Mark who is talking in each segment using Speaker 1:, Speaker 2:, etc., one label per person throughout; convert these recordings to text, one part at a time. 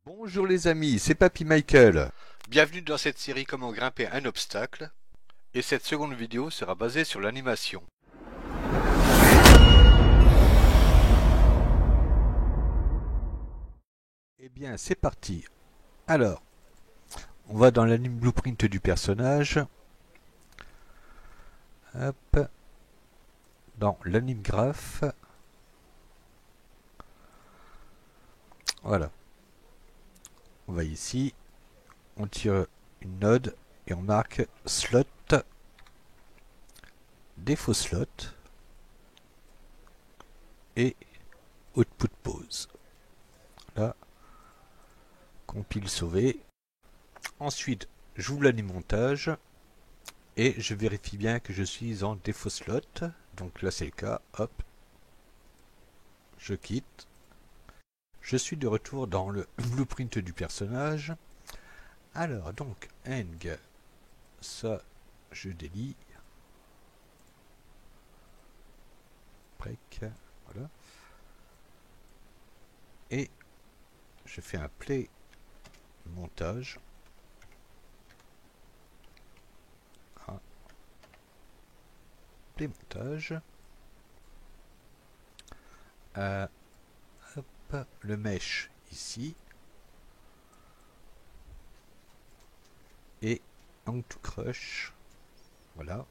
Speaker 1: Bonjour les amis, c'est Papy Michael. Bienvenue dans cette série Comment grimper un obstacle. Et cette seconde vidéo sera basée sur l'animation. Eh bien, c'est parti. Alors, on va dans l'anime blueprint du personnage. Hop. Dans l'anime graph. Voilà. On va ici. On tire une node et on marque slot. Défaut slot. Et output pause. Là. Compile sauvé. Ensuite, j'ouvre l'anime montage. Et je vérifie bien que je suis en défaut slot. Donc là c'est le cas. Hop. Je quitte. Je suis de retour dans le blueprint du personnage. Alors donc Eng. Ça je délie. Break. Voilà. Et je fais un play montage. Ah. Play montage. Hop, le mesh ici. Et Hang to Crush. Voilà.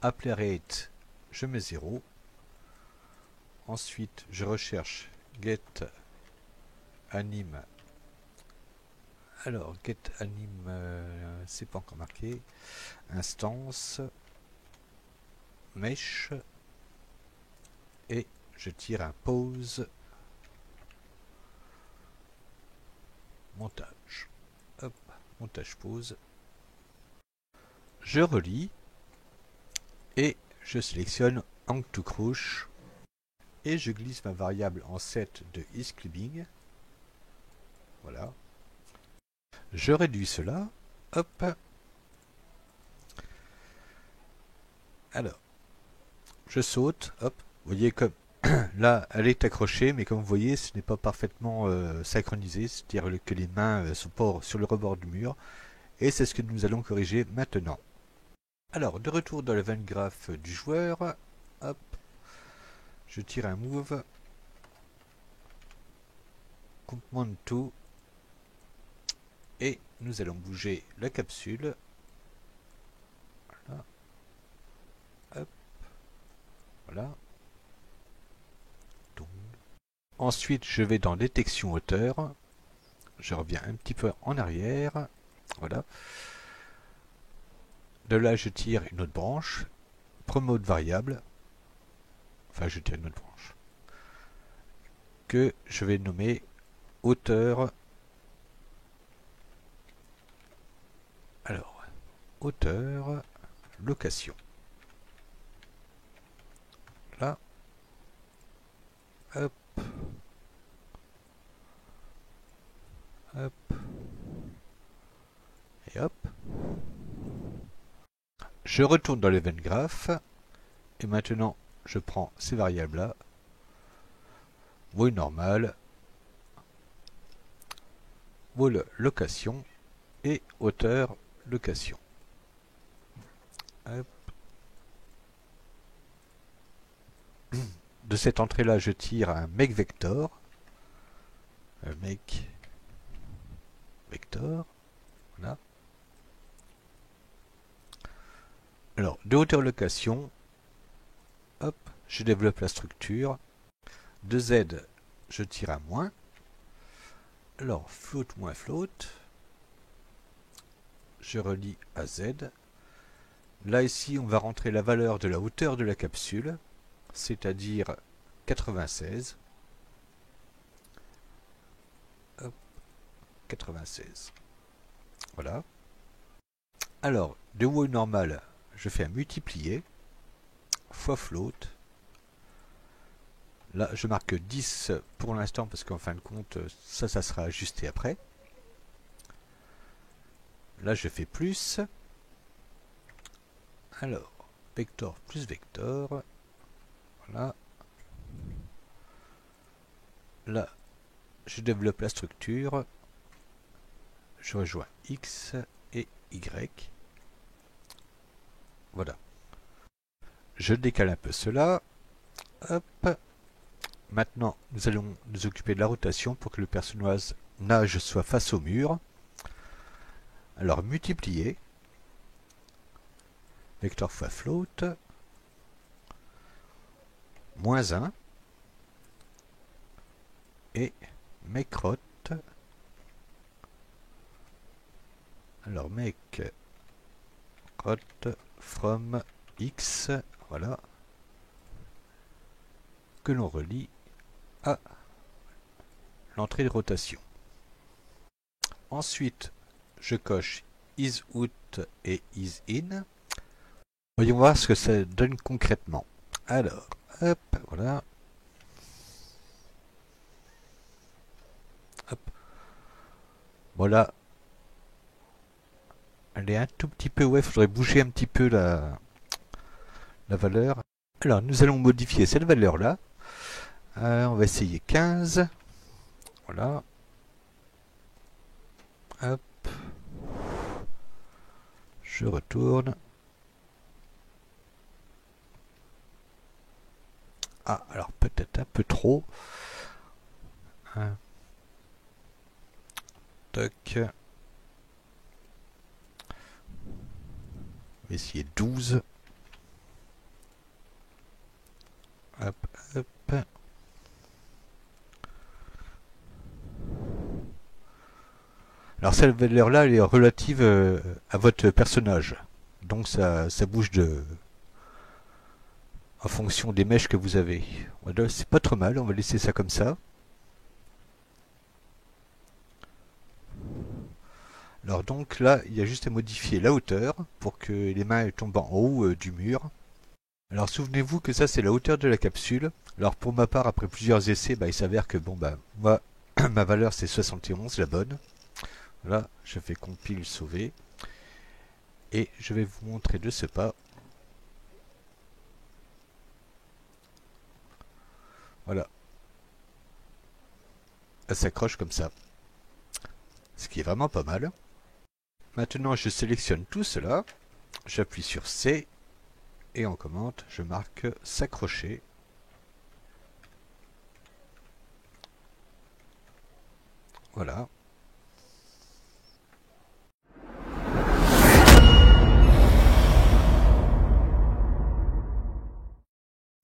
Speaker 1: Apply rate, je mets 0. Ensuite, je recherche get anime. Alors, get anime, c'est pas encore marqué. Instance, mesh, et je tire un pause montage. Hop, montage pause. Je relis et je sélectionne Hang to Crush et je glisse ma variable en set de isClipping. Voilà. Je réduis cela. Hop. Alors, je saute. Hop. Vous voyez comme là, elle est accrochée, mais comme vous voyez, ce n'est pas parfaitement synchronisé, c'est-à-dire que les mains sont pas sur le rebord du mur. Et c'est ce que nous allons corriger maintenant. Alors, de retour dans le event graph du joueur, hop, je tire un move, command to, et nous allons bouger la capsule. Voilà, hop, voilà. Donc. Ensuite, je vais dans détection hauteur, je reviens un petit peu en arrière, voilà. De là, je tire une autre branche, promote variable, enfin je tire une autre branche, que je vais nommer hauteur. Alors, hauteur, location. Là, hop, hop, et hop. Je retourne dans l'event graph, et maintenant je prends ces variables-là, wall normal, wall location, et hauteur location. Hop. De cette entrée-là, je tire un make vector. Un make vector. Voilà. Alors, de hauteur location, hop, je développe la structure. De Z, je tire un moins. Alors, float moins float. Je relie à Z. Là, ici, on va rentrer la valeur de la hauteur de la capsule, c'est-à-dire 96. Hop, 96. Voilà. Alors, de wall normal, je fais un multiplier fois float. Là, je marque 10 pour l'instant parce qu'en fin de compte, ça sera ajusté après. Là, je fais plus. Alors, vector plus vector. Voilà. Là, je développe la structure, je rejoins X et Y. Voilà. Je décale un peu cela. Hop. Maintenant, nous allons nous occuper de la rotation pour que le personnage soit face au mur. Alors, multiplier. Vecteur fois float. Moins 1. Et make rot. Alors, make rot from X. Voilà. Que l'on relie à l'entrée de rotation. Ensuite, je coche is out et is in. Voyons voir ce que ça donne concrètement. Alors, hop, voilà. Hop. Voilà. Elle est un tout petit peu... Ouais, il faudrait bouger un petit peu la valeur. Alors, nous allons modifier cette valeur-là. On va essayer 15. Voilà. Hop. Je retourne. Ah, alors peut-être un peu trop. Toc. On va essayer 12. Hop, hop. Alors cette valeur-là, elle est relative à votre personnage. Donc ça bouge en fonction des mèches que vous avez. Voilà, c'est pas trop mal, on va laisser ça comme ça. Alors donc là, il y a juste à modifier la hauteur pour que les mains tombent en haut du mur. Alors souvenez-vous que ça c'est la hauteur de la capsule. Alors pour ma part, après plusieurs essais, il s'avère que moi, ma valeur c'est 71, la bonne. Voilà, je fais compile sauver. Et je vais vous montrer de ce pas. Voilà. Elle s'accroche comme ça. Ce qui est vraiment pas mal. Maintenant, je sélectionne tout cela. J'appuie sur C. Et en commande, je marque s'accrocher. Voilà.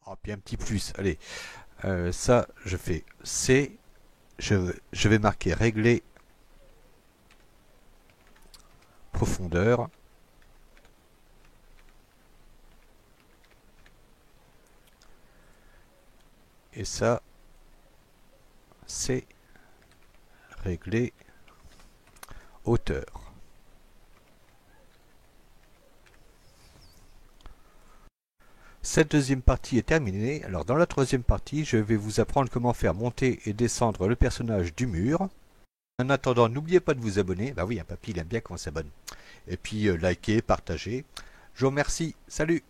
Speaker 1: Oh, puis un petit plus. Allez. Ça, je fais C. Je vais marquer régler profondeur. Et ça, c'est régler hauteur. Cette deuxième partie est terminée. Alors dans la troisième partie, je vais vous apprendre comment faire monter et descendre le personnage du mur. En attendant, n'oubliez pas de vous abonner. Bah oui, un papy, il aime bien quand on s'abonne. Et puis likez, partagez. Je vous remercie. Salut!